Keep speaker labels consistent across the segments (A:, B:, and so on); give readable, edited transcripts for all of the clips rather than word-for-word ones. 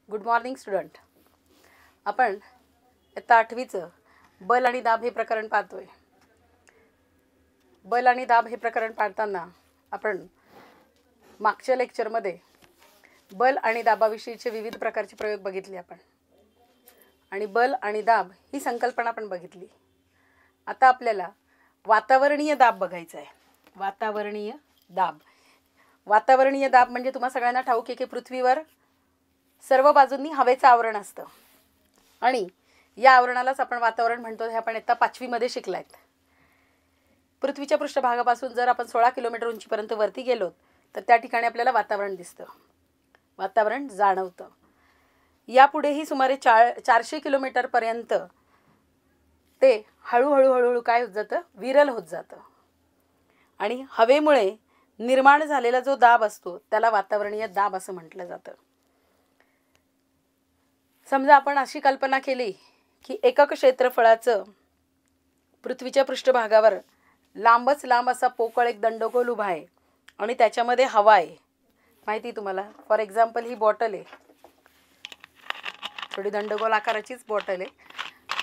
A: Good morning student. आपण इयत्ता 8वीचं बल आणि दाब हे प्रकरण पाहतोय. बल आणि दाब हे प्रकरण पाहताना आपण मागच्या लेक्चरमध्ये बल आणि दाबाविषयीचे विविध प्रकारचे प्रयोग बघितले आपण, आणि बल आणि दाब ही संकल्पना पण बघितली. आता आपल्याला वातावरणीय दाब बघायचा आहे. वातावरणीय दाब. वातावरणीय दाब म्हणजे तुम्हा सगळ्यांना ठाऊक आहे की पृथ्वीवर सर्व बाजूंनी हवेचं आवरण असतं, आणि या आवरणालाच आपण वातावरण म्हणतो. हे आपण इयत्ता 5वीमध्ये शिकलायत. पृथ्वीच्या पृष्ठभागापासून जर आपण 16 किलोमीटर उंचीपर्यंत वरती गेलो तर त्या ठिकाणी आपल्याला वातावरण दिसतं, वातावरण जाणवतं. यापुढेही सुमारे 400 किलोमीटरपर्यंत ते हळूहळू काय होत जातं, विरल होत जातं. आणि हवेमुळे निर्माण झालेला जो दाब असतो त्याला वातावरणीय दाब असं म्हटलं जातं. समजा आपण अशी कल्पना केली की एकक क्षेत्रफळाचं पृथ्वीच्या पृष्ठभागावर लांबच लांब असा पोकळ एक दंडगोल उभा आहे, आणि त्याच्यामध्ये हवा आहे. माहिती तुम्हाला, फॉर एक्झाम्पल ही बॉटल आहे, थोडी दंडगोल आकाराचीच बॉटल आहे,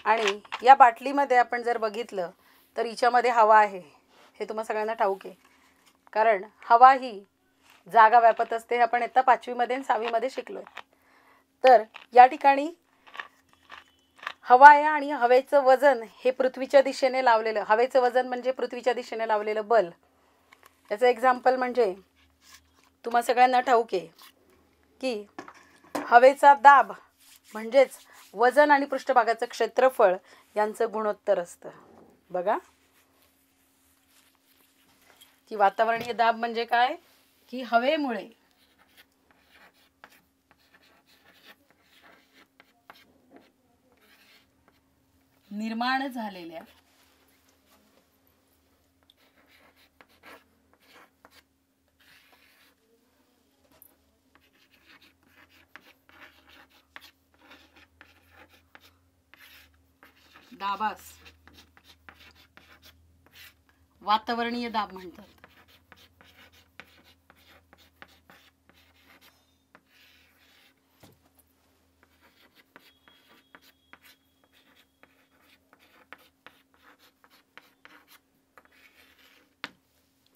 A: आणि या बाटलीमध्ये आपण जर बघितलं तर हिच्यामध्ये हवा आहे. हे तुम्हा सगळ्यांना ठाऊक आहे, कारण हवा ही जागा व्यापत असते. हे आपण इयत्ता 5वीमध्ये आणि 6वीमध्ये शिकलो. तर या ठिकाणी हवा आहे, आणि हवेचं वजन हे पृथ्वीच्या दिशेने लावलेलं, हवेचं वजन म्हणजे पृथ्वीच्या दिशेने लावलेलं बल. याचं एक्झाम्पल म्हणजे तुम्हा सगळ्यांना ठाऊक आहे की हवेचा दाब म्हणजेच वजन आणि पृष्ठभागाचं क्षेत्रफळ यांचं गुणोत्तर असतं. बघा की वातावरणीय दाब म्हणजे काय, की हवेमुळे निर्माण झालेल्या दाबास वातावरणीय दाब म्हणतात.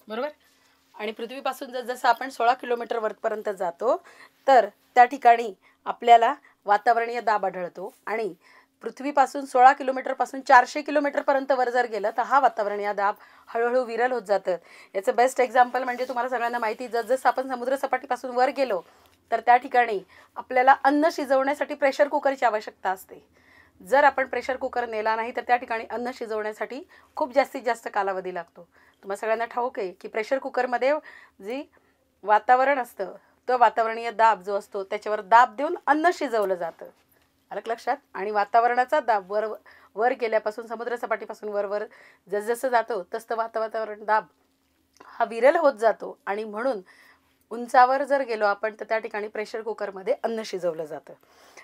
A: बरोबर. आणि पृथ्वीपासून जसं आपण 16 किलोमीटर वरपर्यंत जातो तर त्या ठिकाणी आपल्याला वातावरणीय दाब आढळतो, आणि पृथ्वीपासून 16 किलोमीटरपासून 400 किलोमीटरपर्यंत वर जर गेलं तर हा वातावरणीय दाब हळूहळू विरल होत जातं. याचं बेस्ट एक्झाम्पल म्हणजे तुम्हाला सगळ्यांना माहिती, जसं आपण समुद्रसपाटीपासून वर गेलो तर त्या ठिकाणी आपल्याला अन्न शिजवण्यासाठी प्रेशर कुकरची आवश्यकता असते. जर आपण प्रेशर कुकर नेला नाही तर त्या ठिकाणी अन्न शिजवण्यासाठी खूप जास्तीत जास्त कालावधी लागतो. तुम्हाला सगळ्यांना ठाऊक आहे की प्रेशर कुकरमध्ये जी वातावरण असतं, तो वातावरणीय दाब जो असतो त्याच्यावर दाब देऊन अन्न शिजवलं जातं. आलं लक्षात. आणि वातावरणाचा दाब वर गेल्यापासून समुद्रसपाटीपासून वर जसजसं जातो तसं वातावरण दाब हा विरल होत जातो, आणि म्हणून उंचावर जर गेलो आपण तर त्या ठिकाणी प्रेशर कुकरमध्ये अन्न शिजवलं जातं.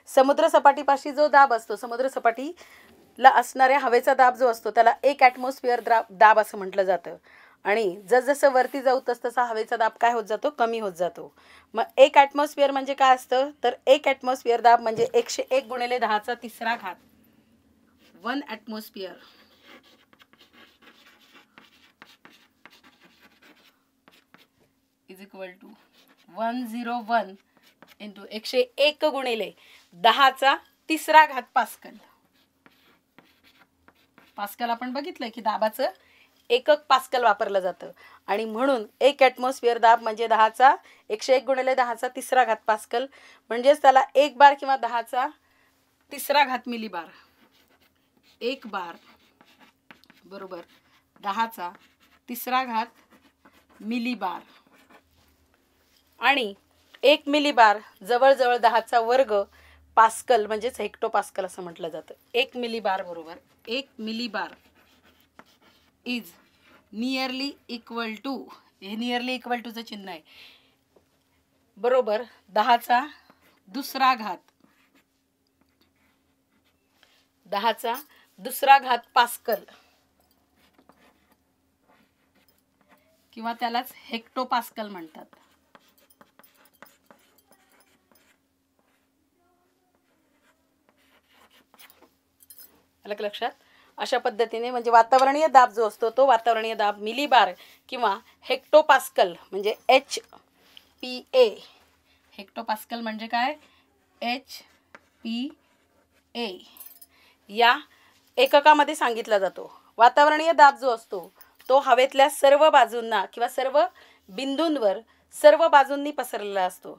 A: समुद्रसपाटीपाशी जो दाब असतो, समुद्रसपाटीला असणाऱ्या हवेचा दाब जो असतो त्याला 1 ॲटमॉस्फिअर दाब असं म्हटलं जातं. आणि जसजसं वरती जाऊ तसतसा हवेचा दाब काय होत जातो, कमी होत जातो. मग 1 ॲटमॉस्फिअर म्हणजे काय असतं, तर 1 ॲटमॉस्फिअर दाब म्हणजे 101 गुणिले 10⁻³ 1 atmosphere is equal to 101 into 101 गुणिले 10⁻³ पास्कल. पास्कल आपण बघितलं की दाबाचं एकक पास्कल वापरलं जातं, आणि म्हणून 1 ॲटमॉस्फिअर दाब म्हणजे 101 गुणिले 10⁻³ पास्कल, म्हणजेच त्याला 1 बार किंवा 10⁻³ मिलीबार. 1 बार बरोबर 10⁻³ मिलीबार, आणि 1 मिलीबार जवळजवळ 10चा वर्ग पास्कल म्हणजेच हेक्टोपास्कल असं म्हटलं जातं. 1 मिलीबार बरोबर 1 millibar is nearly equal to, हे नियरली इक्वल टूचं चिन्ह आहे, बरोबर 10⁻² पास्कल, किंवा त्यालाच हेक्टोपास्कल म्हणतात. आलं का लक्षात? अशा पद्धतीने म्हणजे वातावरणीय दाब जो असतो तो वातावरणीय दाब मिलीबार किंवा हेक्टोपास्कल म्हणजे HPA. हेक्टोपास्कल म्हणजे काय? HPA या एककामध्ये सांगितला जातो. वातावरणीय दाब जो असतो तो हवेतल्या सर्व बाजूंना किंवा सर्व बिंदूंवर सर्व बाजूंनी पसरलेला असतो.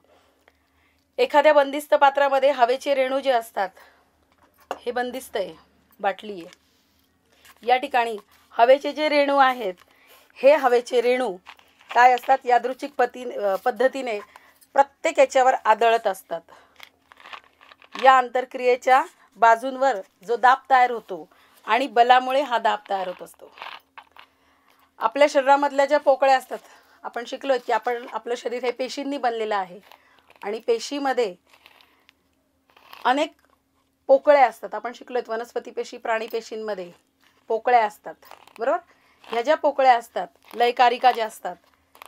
A: एखाद्या बंदिस्त पात्रामध्ये हवेचे रेणू जे असतात, हे बंदिस्त आहे, बाटली आहे, या ठिकाणी हवेचे जे रेणू आहेत हे हवेचे रेणू काय असतात? यादृच्छिक पद्धतीने प्रत्येक याच्यावर आदळत असतात. या आंतरक्रियेच्या बाजूंवर जो दाब तयार होतो आणि बलामुळे हा दाब तयार होत असतो. आपल्या शरीरामधल्या ज्या पोकळ्या असतात, आपण शिकलो की आपलं शरीर हे पेशींनी बनलेलं आहे आणि पेशीमध्ये अनेक पोकळ्या असतात. आपण शिकलोत वनस्पती पेशी, प्राणी पेशींमध्ये पोकळ्या असतात, बरोबर? ह्या ज्या पोकळ्या असतात, लयकारिका ज्या असतात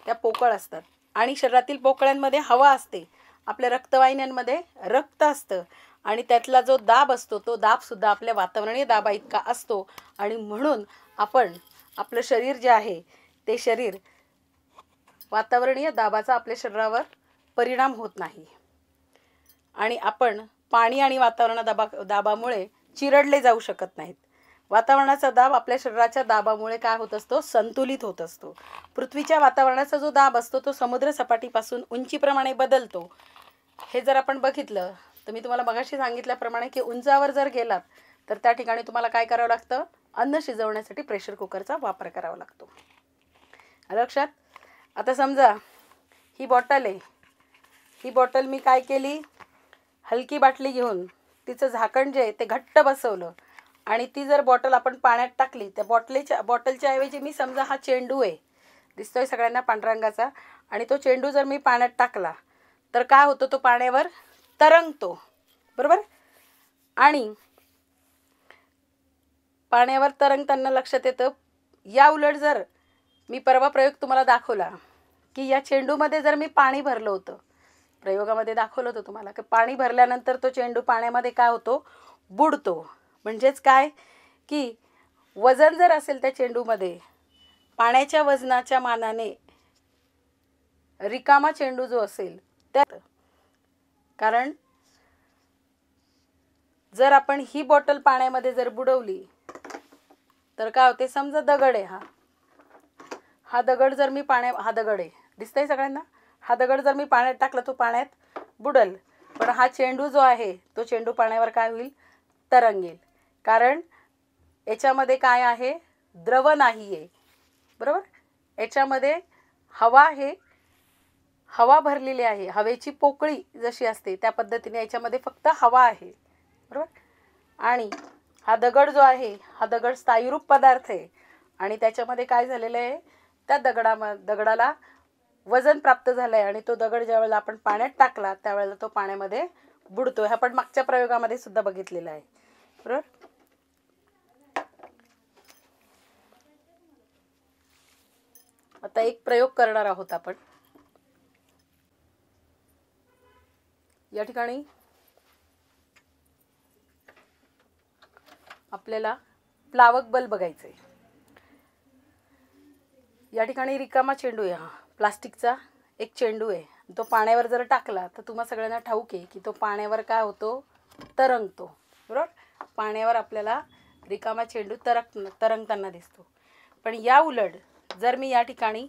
A: त्या पोकळ असतात आणि शरीरातील पोकळ्यांमध्ये हवा असते. आपल्या रक्तवाहिन्यांमध्ये रक्त असतं आणि त्यातला जो दाब असतो तो दाबसुद्धा आपल्या वातावरणीय दाबा इतका असतो आणि म्हणून आपलं शरीर जे आहे ते शरीर वातावरणीय दाबाचा आपल्या शरीरावर परिणाम होत नाही आणि आपण पाणी आणि वातावरण दाबामुळे चिरडले जाऊ शकत नाहीत. वातावरणाचा दाब आपल्या शरीराच्या दाबामुळे काय होत असतो? संतुलित होत असतो. पृथ्वीच्या वातावरणाचा जो दाब असतो तो समुद्र सपाटीपासून उंचीप्रमाणे बदलतो. हे जर आपण बघितलं तर मी तुम्हाला मगाशी सांगितल्याप्रमाणे की उंचावर जर गेलात तर त्या ठिकाणी तुम्हाला काय करावं लागतं? अन्न शिजवण्यासाठी प्रेशर कुकरचा वापर करावा लागतो. लक्षात? आता समजा ही बॉटल आहे, ही बॉटल मी काय केली? हलकी बाटली घेऊन तिचं झाकण जे आहे ते घट्ट बसवलं आणि ती जर बॉटल आपण पाण्यात टाकली, त्या बॉटलच्या ऐवजी मी समजा हा चेंडू आहे, दिसतोय सगळ्यांना पांढऱ्या रंगाचा, आणि तो चेंडू जर मी पाण्यात टाकला तर काय होतं? तो पाण्यावर तरंगतो, बरोबर? आणि पाण्यावर तरंगताना लक्षात येतं. या उलट जर मी परवा प्रयोग तुम्हाला दाखवला की या चेंडूमध्ये जर मी पाणी भरलं होतं, प्रयोगामध्ये दाखवलं होतं तुम्हाला की पाणी भरल्यानंतर तो चेंडू पाण्यामध्ये काय होतो? बुडतो. म्हणजेच काय की वजन जर असेल त्या चेंडूमध्ये, पाण्याच्या वजनाच्या मानाने रिकामा चेंडू जो असेल त्यात, कारण जर आपण ही बॉटल पाण्यामध्ये जर बुडवली तर काय होते? समजा दगड आहे, हा दगड जर मी हा दगड आहे, दिसतंय सगळ्यांना? हा दगड जर मी पाण्यात टाकला तो पाण्यात बुडल, पण हा चेंडू जो आहे तो चेंडू पाण्यावर काय होईल? तरंगेल. कारण याच्यामध्ये काय आहे? द्रव नाही आहे, बरोबर? याच्यामध्ये हवा भरलेली आहे. हवेची पोकळी जशी असते त्या पद्धतीने याच्यामध्ये फक्त हवा आहे, बरोबर? आणि हा दगड जो आहे हा दगड स्थायीरूप पदार्थ आहे आणि त्याच्यामध्ये काय झालेलं आहे? त्या दगडाला वजन प्राप्त झालं आहे आणि तो दगड ज्यावेळेला आपण पाण्यात टाकला त्यावेळेला तो पाण्यामध्ये बुडतो. हे आपण मागच्या प्रयोगामध्ये सुद्धा बघितलेलं आहे, बरोबर? आता एक प्रयोग करणार आहोत आपण. या ठिकाणी आपल्याला प्लावक बल्ब बघायचं आहे. या ठिकाणी रिकामा चेंडू आहे, हा प्लास्टिकचा एक चेंडू आहे. तो पाण्यावर जर टाकला तर तुम्हा सगळ्यांना ठाऊक आहे की तो पाण्यावर काय होतो? तरंगतो, बरोबर? पाण्यावर आपल्याला रिकामा चेंडू तरंगताना दिसतो. पण या उलट जर मी या ठिकाणी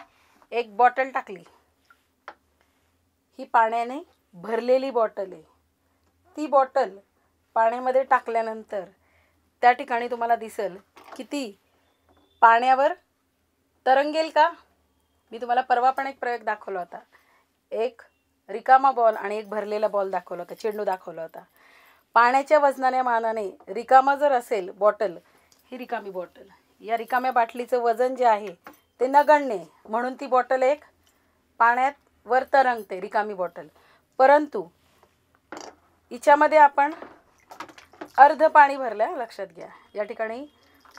A: एक बॉटल टाकली, ही पाण्याने भरलेली बॉटल आहे, ती बॉटल पाण्यामध्ये टाकल्यानंतर त्या ठिकाणी तुम्हाला दिसेल की ती पाण्यावर तरंगेल का? मी तुम्हाला परवा पण एक प्रयोग दाखवला होता. एक रिकामा बॉल आणि एक भरलेला बॉल दाखवला होता, चेंडू दाखवला होता. पाण्याच्या वजनाने मानाने रिकामा जर असेल बॉटल, ही रिकामी बॉटल, या रिकाम्या बाटलीचं वजन जे आहे ते नगण्य, म्हणून ती बॉटल एक पाण्यात वर तरंगते, रिकामी बॉटल. परंतु हिच्यामध्ये आपण अर्ध पाणी भरलं, लक्षात घ्या. या ठिकाणी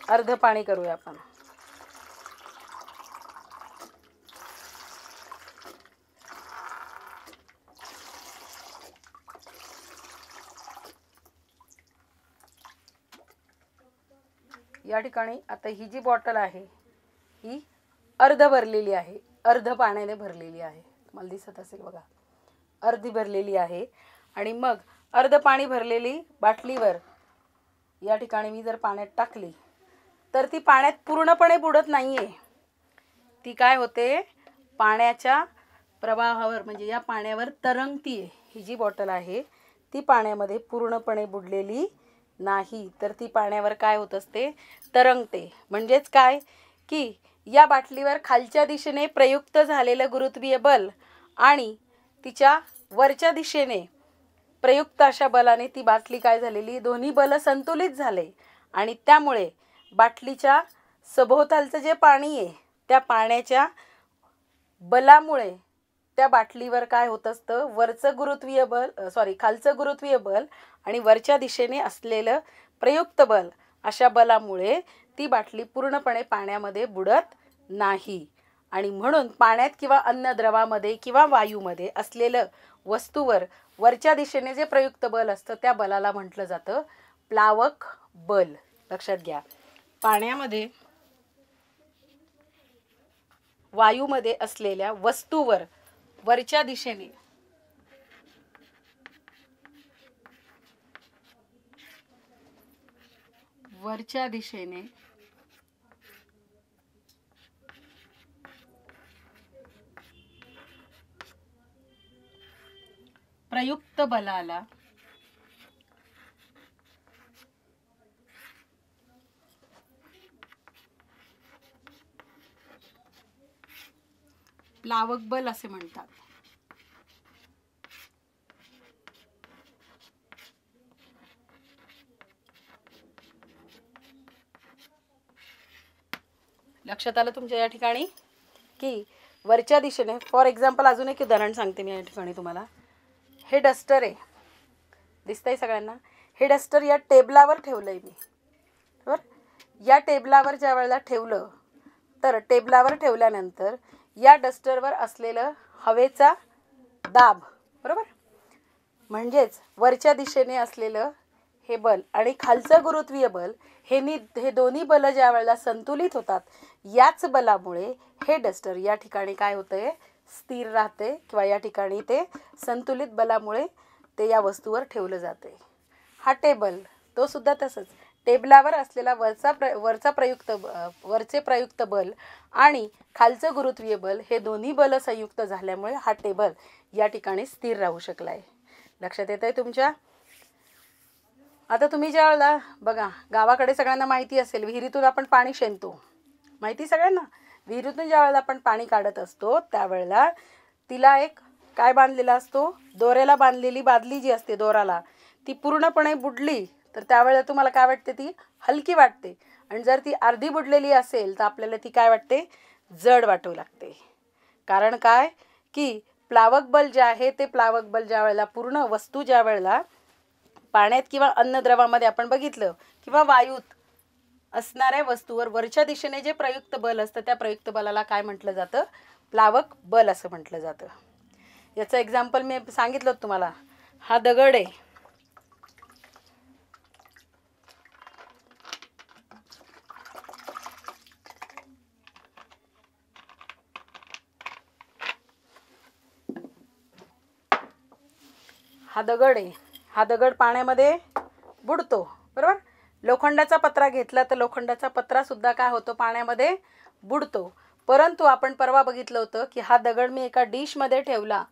A: अर्ध पाणी करूया आपण. या ठिकाणी आता ही जी बॉटल आहे ही अर्ध भरलेली आहे, अर्ध पाण्याने भरलेली आहे, तुम्हाला दिसत असेल बघा, अर्धी भरलेली आहे. आणि मग अर्ध पाणी भरलेली बाटलीवर या ठिकाणी मी जर पाण्यात टाकली तर ती पाण्यात पूर्णपणे बुडत नाही आहे. ती काय होते, पाण्याच्या प्रवाहावर म्हणजे या पाण्यावर तरंगती आहे. ही जी बॉटल आहे ती पाण्यामध्ये पूर्णपणे बुडलेली नाही, तर ती पाण्यावर काय होत असते, तरंगते. म्हणजेच काय की या बाटलीवर खालच्या दिशेने प्रयुक्त झालेलं गुरुत्वीय बल आणि तिच्या वरच्या दिशेने प्रयुक्त अशा बलाने ती बाटली काय झालेली, दोन्ही बल संतुलित झाले आणि त्यामुळे बाटलीच्या सभोवतालचं जे पाणी आहे त्या पाण्याच्या बलामुळे त्या बाटलीवर काय होत असतं, वरचं गुरुत्वीय बल खालचं गुरुत्वीय बल आणि वरच्या दिशेने असलेलं प्रयुक्त बल, अशा बलामुळे ती बाटली पूर्णपणे पाण्यामध्ये बुडत नाही. आणि म्हणून पाण्यात किंवा अन्नद्रवामध्ये किंवा वायूमध्ये असलेलं वस्तूवर वरच्या दिशेने जे प्रयुक्त बल असतं त्या बलाला म्हटलं जातं प्लावक बल. लक्षात घ्या, पाण्यामध्ये वायूमध्ये असलेल्या वस्तूवर वरच्या दिशेने प्रयुक्त बलाला प्लावक बल असे म्हणतात. लक्षात आलं तुमच्या या ठिकाणी की वरच्या दिशेने, फॉर एक्झाम्पल अजून एक उदाहरण सांगते मी या ठिकाणी तुम्हाला. हे डस्टर आहे, दिसतंय सगळ्यांना, हे डस्टर या टेबलावर ठेवलंय मी, बरोबर. या टेबलावर ज्या वेळेला ठेवलं तर टेबलावर ठेवल्यानंतर या डस्टरवर असलेलं हवेचा दाब, बरोबर, म्हणजेच वरच्या दिशेने असलेलं हे बल आणि खालचं गुरुत्वीय बल हे दोन्ही बल ज्या वेळेला संतुलित होतात, याच बलामुळे हे डस्टर या ठिकाणी काय होतंय, स्थिर राहते किंवा या ठिकाणी ते संतुलित बलामुळे ते या वस्तूवर ठेवलं जाते. हा टेबल तो सुद्धा तसंच, टेबलावर असलेला वरचे प्रयुक्त बल आणि खालचं गुरुत्वीय बल हे दोन्ही बल संयुक्त झाल्यामुळे हा टेबल या ठिकाणी स्थिर राहू शकला आहे. लक्षात येत आहे तुमच्या. आता तुम्ही ज्या वेळेला बघा, गावाकडे सगळ्यांना माहिती असेल, विहिरीतून आपण पाणी शेणतो, माहिती सगळ्यांना. विहिरीतून ज्या वेळेला आपण पाणी काढत असतो त्यावेळेला तिला एक काय बांधलेला असतो, दोऱ्याला बांधलेली बादली जी असते दोराला, ती पूर्णपणे बुडली तर त्यावेळेला तुम्हाला काय वाटते, ती हलकी वाटते. आणि जर ती अर्धी बुडलेली असेल तर आपल्याला ती काय वाटते, जड वाटू लागते. कारण काय की प्लावक बल जे आहे ते प्लावक बल ज्या वेळेला पूर्ण वस्तू ज्या वेळेला पाण्यात किंवा अन्नद्रवामध्ये आपण बघितलं किंवा वायूत असणाऱ्या वस्तूवर वरच्या दिशेने जे प्रयुक्त बल असतं त्या प्रयुक्त बलाला काय म्हटलं जातं, प्लावक बल असं म्हटलं जातं. याचं एक्झाम्पल मी सांगितलं तुम्हाला. हा दगड आहे, हा दगड पाण्यामध्ये बुडतो, बरोबर. लोखंडाचा पत्रा घेतला तर लोखंडाचा पत्रा सुद्धा काय होतो, पाण्यामध्ये बुडतो. परंतु आपण परवा बघितलं होतं की हा दगड मी एका डिशमध्ये ठेवला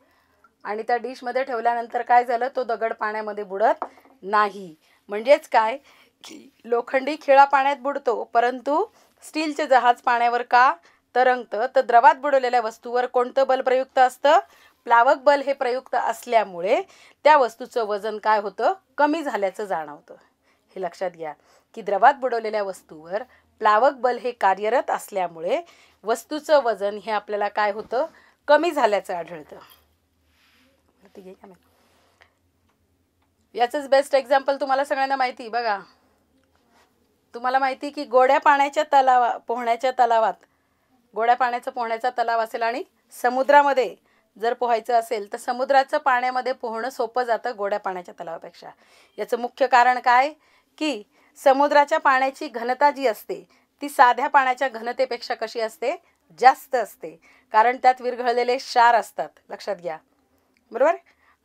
A: आणि त्या डिशमध्ये ठेवल्यानंतर काय झालं, तो दगड पाण्यामध्ये बुडत नाही. म्हणजेच काय की लोखंडी खिळा पाण्यात बुडतो परंतु स्टीलचे जहाज पाण्यावर का तरंगतं, तर द्रवात बुडवलेल्या वस्तूवर कोणतं बल प्रयुक्त असतं, प्लावक बल हे प्रयुक्त असल्यामुळे त्या वस्तूचं वजन काय होतं, कमी झाल्याचं जाणवतं. हे लक्षात घ्या की द्रवात बुडवलेल्या वस्तूवर प्लावक बल हे कार्यरत असल्यामुळे वस्तूचं वजन हे आपल्याला काय होतं, कमी झाल्याचं आढळतं. याचंच बेस्ट एक्झाम्पल तुम्हाला सगळ्यांना माहिती बघा. तुम्हाला माहिती की गोड्या पाण्याच्या तलावात गोड्या पाण्याचा पोहण्याचा तलाव असेल आणि समुद्रामध्ये जर पोहायचं असेल तर समुद्राचं पाण्यामध्ये पोहणं सोपं जातं गोड्या पाण्याच्या तलावापेक्षा. याचं मुख्य कारण काय की समुद्राच्या पाण्याची घनता जी असते ती साध्या पाण्याच्या घनतेपेक्षा कशी असते? जास्त असते, कारण त्यात विरघळलेले क्षार असतात, लक्षात घ्या, बरोबर.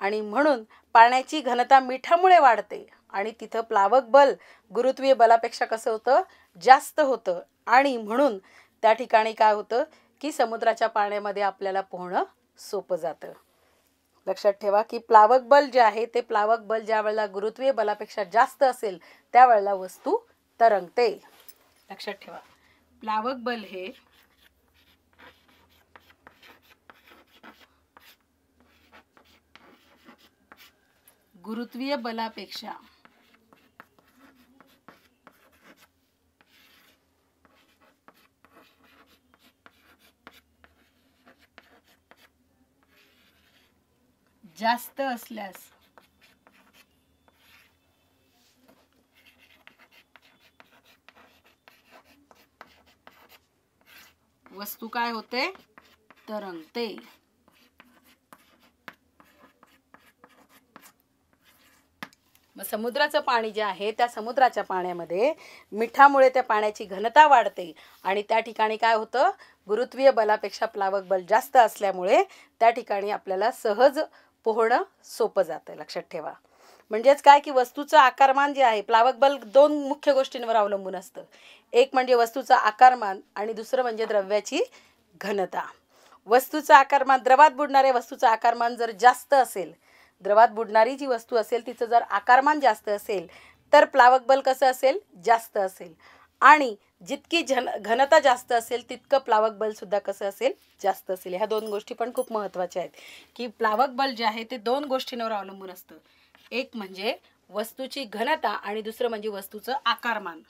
A: आणि म्हणून पाण्याची घनता मिठामुळे वाढते आणि तिथं प्लावक बल गुरुत्वीय बलापेक्षा कसं होतं? जास्त होतं. आणि म्हणून त्या ठिकाणी काय होतं की समुद्राच्या पाण्यामध्ये आपल्याला पोहणं सोपं जातं. लक्षात ठेवा की प्लावक बल जे आहे ते प्लावक बल ज्या वेळेला गुरुत्वीय बलापेक्षा जास्त असेल त्यावेळेला वस्तू तरंगते. लक्षात ठेवा, प्लावक बल हे गुरुत्वीय बलापेक्षा जास्त असल्यास वस्तू काय होते? तरंगते. मग समुद्राचं पाणी जे आहे त्या समुद्राच्या पाण्यामध्ये मिठामुळे त्या पाण्याची घनता वाढते आणि त्या ठिकाणी काय होतं? गुरुत्वीय बलापेक्षा प्लावक बल जास्त असल्यामुळे त्या ठिकाणी आपल्याला सहज पोहणं सोपं जातं. लक्षात ठेवा. म्हणजेच काय की वस्तूचं आकारमान जे आहे, प्लावक बल दोन मुख्य गोष्टींवर अवलंबून असतं. एक म्हणजे वस्तूचं आकारमान आणि दुसरं म्हणजे द्रव्याची घनता. वस्तूचं आकारमान, द्रवात बुडणाऱ्या वस्तूचं आकारमान जर जास्त असेल, द्रवात बुडणारी जी वस्तू असेल तिचं जर आकारमान जास्त असेल तर प्लावक बल कसं असेल? जास्त असेल. आणि जितकी घनता जास्त असेल तितकं प्लावक बल सुद्धा कसं असेल? जास्त असेल. ह्या दोन गोष्टी पण खूप महत्त्वाच्या आहेत की प्लावक बल जे आहे ते दोन गोष्टींवर अवलंबून असतं. एक म्हणजे वस्तूची घनता आणि दुसरं म्हणजे वस्तूचं आकारमान.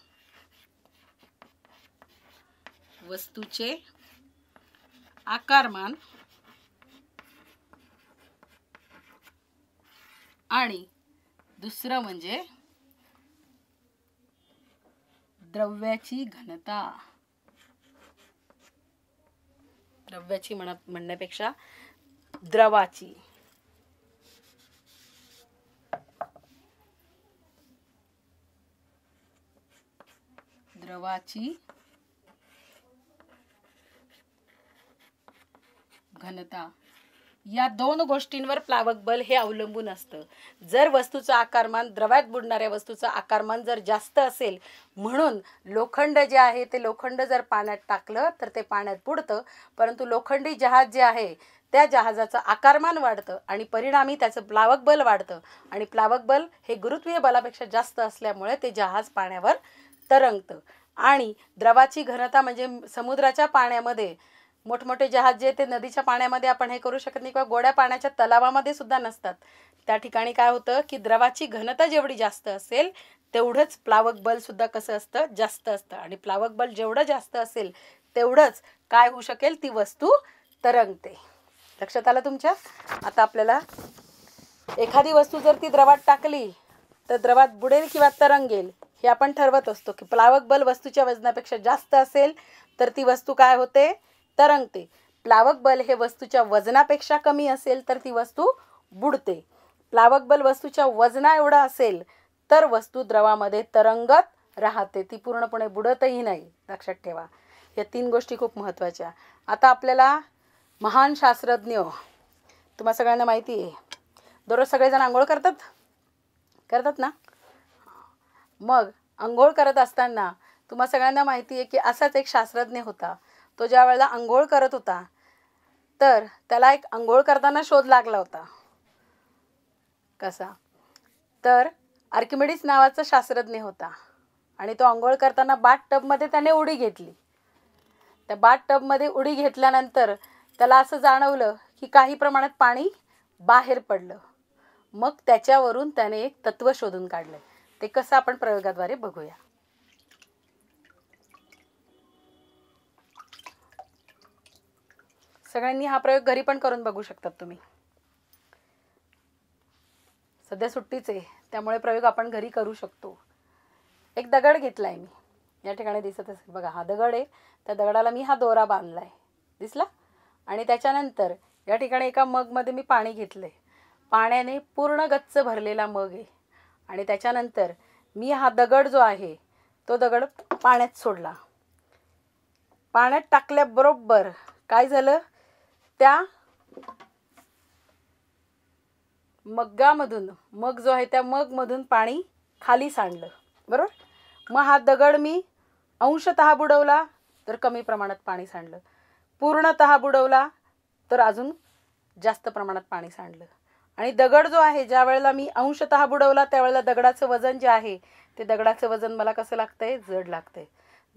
A: वस्तूचे आकारमान आणि दुसरं म्हणजे द्रव्याची घनता. द्रव्याची म्हणण्यापेक्षा द्रवाची. द्रवाची घनता या दोन गोष्टींवर प्लावक बल हे अवलंबून असतं. जर वस्तूचं आकारमान, द्रवात बुडणाऱ्या वस्तूचं आकारमान जर जास्त असेल, म्हणून लोखंड जे आहे ते लोखंड जर पाण्यात टाकलं तर ते पाण्यात बुडतं, परंतु लोखंडी जहाज जे आहे त्या जहाजाचं आकारमान वाढतं आणि परिणामी त्याचं प्लावक बल वाढतं आणि प्लावक बल हे गुरुत्वीय बलापेक्षा जास्त असल्यामुळे ते जहाज पाण्यावर तरंगतं. आणि द्रवाची घनता म्हणजे समुद्राच्या पाण्यामध्ये मोठमोठे जहाज जे ते नदीच्या पाण्यामध्ये आपण हे करू शकत नाही किंवा गोड्या पाण्याच्या तलावामध्ये सुद्धा नसतात. त्या ठिकाणी काय होतं की द्रवाची घनता जेवढी जास्त असेल तेवढंच प्लावक बल सुद्धा कसं असतं? जास्त असतं. आणि प्लावक बल जेवढं जास्त असेल तेवढंच काय होऊ शकेल? ती वस्तू तरंगते. लक्षात आलं तुमच्या? आता आपल्याला एखादी वस्तू जर ती द्रवात टाकली तर द्रवात बुडेल किंवा तरंगेल हे आपण ठरवत असतो की प्लावक बल वस्तूच्या वजनापेक्षा जास्त असेल तर ती वस्तू काय होते? तरंगते. प्लावक बल हे वस्तूच्या वजनापेक्षा कमी असेल तर ती वस्तू बुडते. प्लावक बल वस्तूच्या वजना एवढा असेल तर वस्तू द्रवामध्ये तरंगत राहते, ती पूर्णपणे बुडतही नाही. लक्षात ठेवा, या तीन गोष्टी खूप महत्त्वाच्या. आता आपल्याला महान शास्त्रज्ञ, तुम्हा सगळ्यांना माहिती आहे, दररोज सगळेजण आंघोळ करतात ना. मग आंघोळ करत असताना तुम्हा सगळ्यांना माहिती आहे की असाच एक शास्त्रज्ञ होता. तो ज्या वेळेला आंघोळ करत होता तर त्याला एक आंघोळ करताना शोध लागला होता. कसा? तर आर्किमिडीज नावाचा शास्त्रज्ञ होता आणि तो आंघोळ करताना बाथ टबमध्ये त्याने उडी घेतली. त्या बाथ टबमध्ये उडी घेतल्यानंतर त्याला असं जाणवलं की काही प्रमाणात पाणी बाहेर पडलं. मग त्याच्यावरून त्याने एक तत्व शोधून काढलं. ते कसं आपण प्रयोगाद्वारे बघूया. सगळ्यांनी हा प्रयोग घरी पण करून बघू शकतात तुम्ही. सध्या सुट्टीच आहे त्यामुळे प्रयोग आपण घरी करू शकतो. एक दगड घेतलाय मी, या ठिकाणी दिसत असेल बघा, हा दगड आहे. त्या दगडाला मी हा दोरा बांधलाय, दिसला. आणि त्याच्यानंतर या ठिकाणी एका मगमध्ये मी पाणी घेतलंय. पाण्याने पूर्ण गच्च भरलेला मग आहे आणि त्याच्यानंतर मी हा दगड जो आहे तो दगड पाण्यात सोडला. पाण्यात टाकल्याबरोबर काय झालं, त्या मग्गामधून, मग जो आहे त्या मगमधून पाणी खाली सांडलं. बरोबर. मग हा दगड मी अंशतः बुडवला तर कमी प्रमाणात पाणी सांडलं, पूर्णतः बुडवला तर अजून जास्त प्रमाणात पाणी सांडलं. आणि दगड जो आहे, ज्या वेळेला मी अंशतः बुडवला त्यावेळेला दगडाचं वजन जे आहे ते दगडाचं वजन मला कसं लागतंय, जड लागतंय.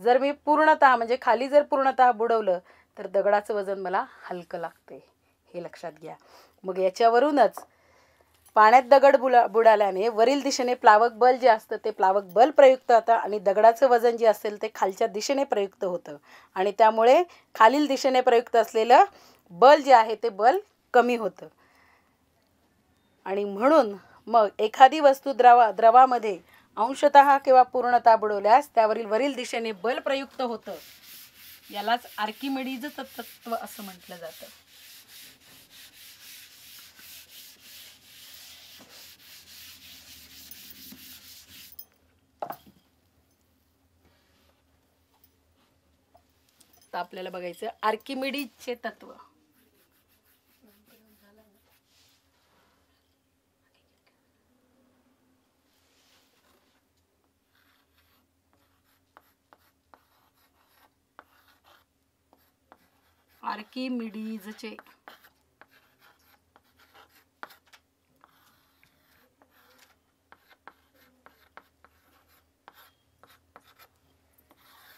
A: जर मी पूर्णतः म्हणजे खाली जर पूर्णतः बुडवलं तर दगडाचं वजन मला हलकं लागतंय, हे लक्षात घ्या. मग याच्यावरूनच पाण्यात दगड बुडाल्याने वरील दिशेने प्लावक बल जे असतं ते प्लावक बल प्रयुक्त होतं आणि दगडाचं वजन जे असेल ते खालच्या दिशेने प्रयुक्त होतं आणि त्यामुळे खालील दिशेने प्रयुक्त असलेलं बल जे आहे ते बल कमी होतं. आणि म्हणून मग एखादी वस्तू द्रवामध्ये अंशतः किंवा पूर्णतः बुडवल्यास त्यावरील वरील दिशेने बल प्रयुक्त होतं. यालाच आर्किमिडीजचं तत्व असं म्हटलं जातं. तर आपल्याला बघायचं आर्किमिडीजचे तत्व. आर्किमिडीजचे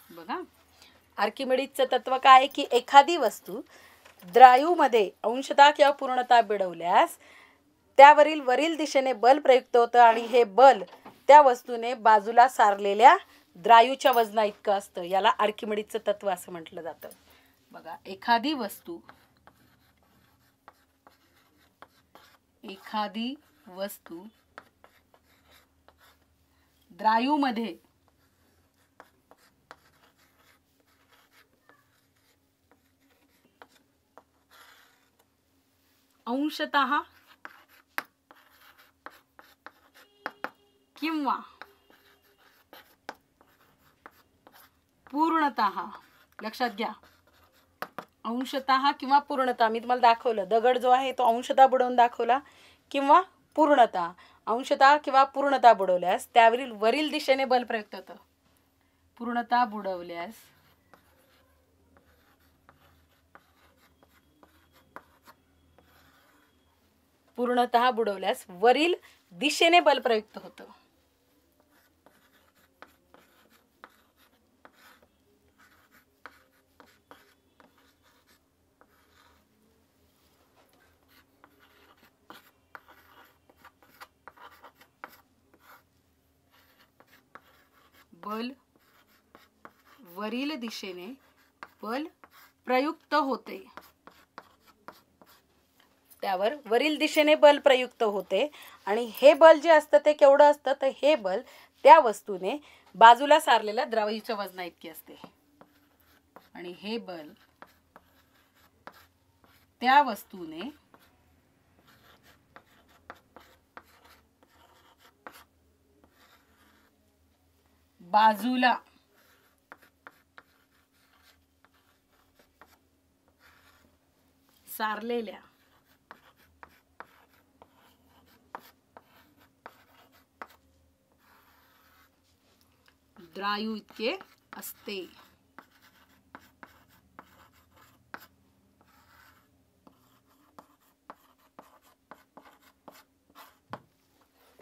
A: बघा, आर्किमिडीजचं तत्व काय की एखादी वस्तू द्रायूमध्ये अंशतः किंवा पूर्णतः बुडवल्यास त्यावरील वरील दिशेने बल प्रयुक्त होतं आणि हे बल त्या वस्तूने बाजूला सारलेल्या द्रायूच्या वजना इतकं असतं. याला आर्किमिडीजचं तत्व असं म्हटलं जातं. बघा, एखादी वस्तू द्रायूमध्ये अंशतः किंवा पूर्णतः, लक्षात घ्या, अंशतः किंवा पूर्णतः. मी तुम्हाला दाखवलं दगड जो आहे तो अंशतः बुडवून दाखवला किंवा पूर्णतः. अंशतः किंवा पूर्णतः बुडवल्यास त्यावरील वरील दिशेने बल प्रयुक्त होतं. पूर्णतः बुडवल्यास वरील दिशेने बल प्रयुक्त होतं. बल वरील दिशेने बल प्रयुक्त होते. त्यावर वरील दिशेने बल प्रयुक्त होते आणि हे बल जे असतं ते केवढं असतं तर हे बल त्या वस्तूने बाजूला सारलेल्या द्रावकीच्या वजना इतके असते आणि हे बल त्या वस्तूने बाजूला सारलेल्या द्रायू इतके असते.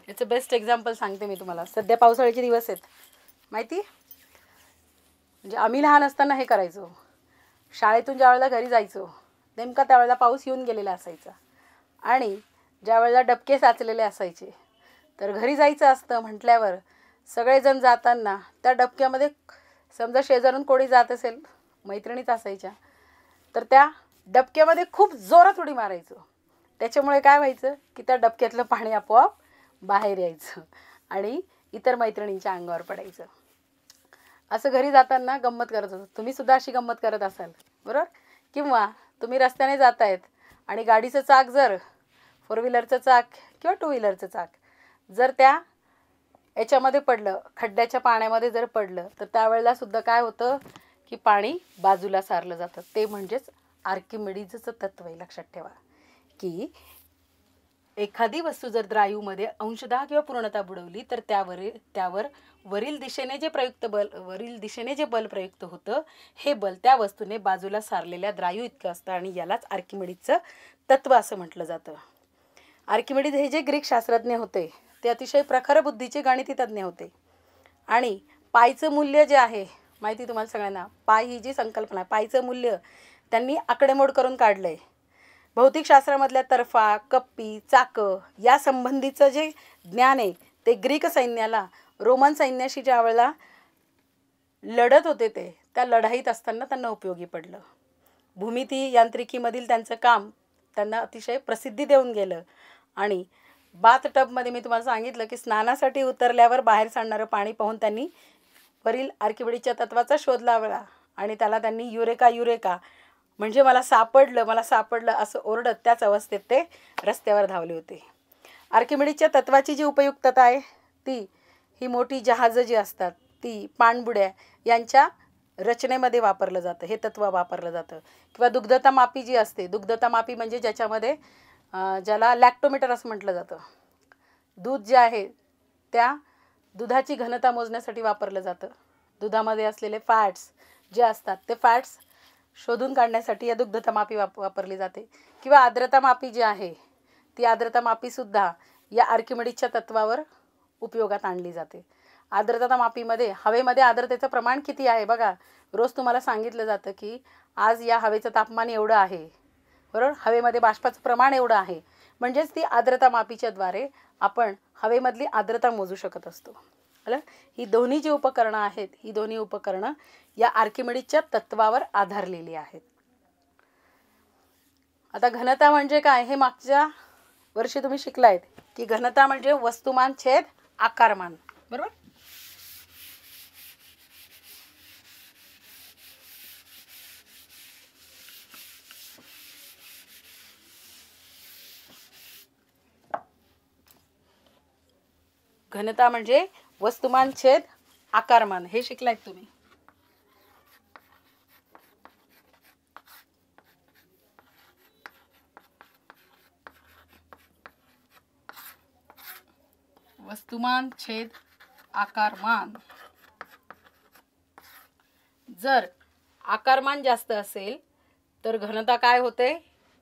A: याचं बेस्ट एक्झाम्पल सांगते मी तुम्हाला. सध्या पावसाळ्याचे दिवस आहेत माहिती. म्हणजे आम्ही लहान असताना हे करायचो. शाळेतून ज्या वेळेला घरी जायचो नेमका त्यावेळेला पाऊस येऊन गेलेला असायचा आणि ज्या वेळेला डबके साचलेले असायचे तर घरी जायचं असतं म्हटल्यावर सगळेजण जाताना त्या डबक्यामध्ये समजा शेजारून कोणी जात असेल, मैत्रिणीच असायच्या, तर त्या डबक्यामध्ये खूप जोरात उडी मारायचो. त्याच्यामुळे काय व्हायचं की त्या डबक्यातलं पाणी आपोआप बाहेर यायचं आणि इतर मैत्रिणींच्या अंगावर पडायचं. असं घरी जाताना गंमत करत होतो. तुम्ही सुद्धा अशी गंमत करत असाल बरोबर. किंवा तुम्ही रस्त्याने जात आहेत आणि गाडीचं चाक जर फोर व्हीलरचं चाक किंवा टू व्हीलरचं चाक जर त्या याच्यामध्ये पडलं, खड्ड्याच्या पाण्यामध्ये जर पडलं तर त्यावेळेला सुद्धा काय होतं की पाणी बाजूला सारलं जातं. ते म्हणजेच आर्किमिडीजचं तत्व आहे. लक्षात ठेवा की एखादी वस्तू जर द्रायूमध्ये अंशतः किंवा पूर्णतः बुडवली तर त्यावर वरील दिशेने जे बल प्रयुक्त होतं हे बल त्या वस्तूने बाजूला सारलेल्या द्रायू इतकं असतं आणि यालाच आर्किमिडीजचं तत्व असं म्हटलं जातं. आर्किमिडीज हे जे ग्रीक शास्त्रज्ञ होते ते अतिशय प्रखर बुद्धीचे गणिती तज्ज्ञ होते आणि पायचं मूल्य जे आहे माहिती तुम्हाला सगळ्यांना, पाय ही जी संकल्पना पायचं मूल्य त्यांनी आकडेमोड करून काढलंय. भौतिकशास्त्रामधल्या तर्फा, कप्पी, चाकं या संबंधीचं जे ज्ञान आहे ते ग्रीक सैन्याला रोमन सैन्याशी ज्या वेळेला लढत होते ते त्या लढाईत असताना त्यांना उपयोगी पडलं. भूमिती यांत्रिकीमधील त्यांचं काम त्यांना अतिशय प्रसिद्धी देऊन गेलं आणि बाथटबमध्ये मी तुम्हाला सांगितलं की स्नानासाठी उतरल्यावर बाहेर सांडणारं पाणी पाहून त्यांनी वरील आर्किमिडीजच्या तत्वाचा शोध लावला आणि त्याला त्यांनी युरेका युरेका म्हणजे मला सापडलं असं ओरडत त्याच अवस्थेत ते रस्त्यावर धावले होते. आर्किमिडीजच्या तत्वाची जी उपयुक्तता आहे ही मोठी जहाजं जी असतात ती पाणबुड्या यांच्या रचनेमध्ये वापरलं जातं, हे तत्व वापरलं जातं. किंवा दुग्धता मापी जी असते, दुग्धता मापी म्हणजे ज्याच्यामध्ये ज्याला लॅक्टोमीटर असं म्हटलं जातं, दूध जे आहे त्या दुधाची घनता मोजण्यासाठी वापरलं जातं. दुधामध्ये असलेले फॅट्स जे असतात ते फॅट्स शोधून काढण्यासाठी या दुग्धता मापी वापरली जाते. किंवा आर्द्रता मापी जी आहे ती आर्द्रता मापीसुद्धा या आर्किमिडीजच्या तत्वावर उपयोगात आणली जाते. आर्द्रता मापीमध्ये हवेमध्ये आर्द्रतेचं प्रमाण किती आहे बघा, रोज तुम्हाला सांगितलं जातं की आज या हवेचं तापमान एवढं आहे, बरोबर, हवेमध्ये बाष्पाचं प्रमाण एवढं आहे. म्हणजेच ती आर्द्रता मापीच्या द्वारे आपण हवेमधली आर्द्रता मोजू शकत असतो. ही दोन्ही जी उपकरणं आहेत ही दोन्ही उपकरणं या आर्किमिडीजच्या तत्वावर आधारलेली आहेत. आता घनता म्हणजे काय हे मागच्या वर्षी तुम्ही शिकलायत की घनता म्हणजे वस्तुमान छेद आकारमान, बरोबर. घनता म्हणजे वस्तुमान छेद आकारमान हे शिकलायत तुम्ही. वस्तुमान छेद आकारमान. जर आकारमान जास्त असेल तर घनता काय होते,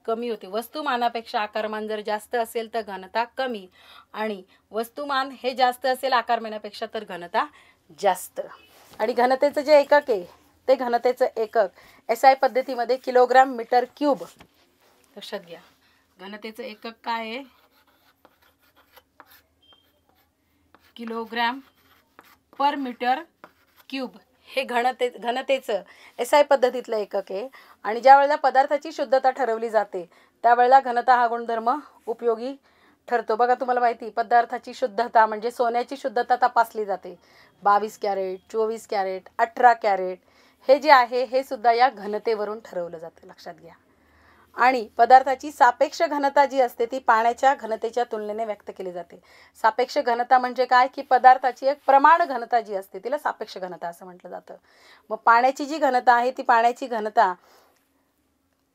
A: कमी होते. वस्तुमानापेक्षा आकारमान जर जास्त असेल तर घनता कमी आणि वस्तुमान हे जास्त असेल आकारमानापेक्षा तर घनता जास्त. आणि घनतेचं जे एकक आहे ते घनतेचं एकक SI पद्धतीमध्ये किलोग्राम मीटर क्यूब. लक्षात घ्या, घनतेचं एकक काय आहे, किलोग्राम पर मीटर क्यूब. हे घनतेचं SI पद्धतीतलं एकक आहे. आणि ज्या वेळेला पदार्थाची शुद्धता ठरवली जाते त्यावेळेला घनता हा गुणधर्म उपयोगी ठरतो. बघा तुम्हाला माहिती, पदार्थाची शुद्धता म्हणजे सोन्याची शुद्धता तपासली जाते. 22 कॅरेट, 24 कॅरेट, 18 कॅरेट हे जे आहे हे सुद्धा या घनतेवरून ठरवलं जातं. लक्षात घ्या. आणि पदार्थाची सापेक्ष घनता जी असते ती पाण्याच्या घनतेच्या तुलनेने व्यक्त केली जाते. सापेक्ष घनता म्हणजे काय की पदार्थाची एक प्रमाण घनता जी असते तिला सापेक्ष घनता असं म्हटलं जातं. मग पाण्याची जी घनता आहे ती पाण्याची घनता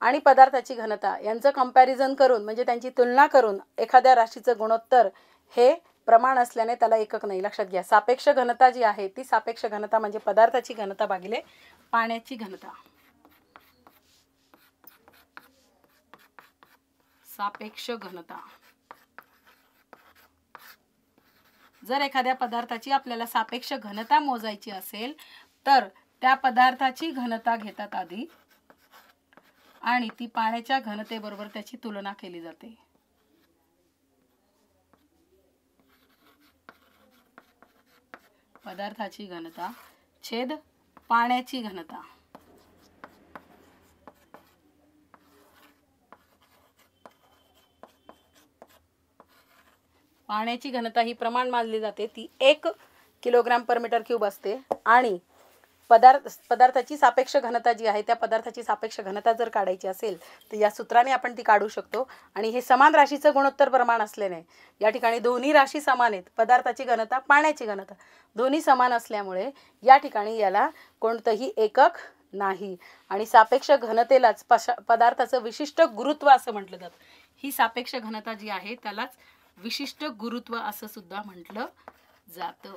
A: आणि पदार्थाची घनता यांचं कंपॅरिझन करून म्हणजे त्यांची तुलना करून एखाद्या राशीचं गुणोत्तर हे प्रमाण असल्याने त्याला एकक नाही. लक्षात घ्या, सापेक्ष घनता जी आहे ती सापेक्ष घनता म्हणजे पदार्थाची घनता भागिले पाण्याची घनता. सापेक्ष घनता. जर एखाद्या पदार्थाची आपल्याला सापेक्ष घनता मोजायची असेल तर त्या पदार्थाची घनता घेतात आधी आणि ती पाण्याच्या घनतेबरोबर त्याची तुलना केली जाते. पदार्थाची घनता छेद पाण्याची घनता. पाण्याची घनता ही प्रमाण मानली जाते, ती 1 किलोग्राम पर मीटर क्यूब असते आणि पदार्थाची सापेक्ष घनता जी आहे त्या पदार्थाची सापेक्ष घनता जर काढायची असेल तर या सूत्राने आपण ती काढू शकतो. आणि हे समान राशीचं गुणोत्तर प्रमाण असल्याने या ठिकाणी दोन्ही राशी समान आहेत. पदार्थाची घनता, पाण्याची घनता दोन्ही समान असल्यामुळे या ठिकाणी याला कोणतंही एकक नाही. आणि सापेक्ष घनतेलाच पदार्थाचं विशिष्ट गुरुत्व असं म्हटलं जातं. ही सापेक्ष घनता जी आहे त्यालाच विशिष्ट गुरुत्व असं सुद्धा म्हटलं जातं.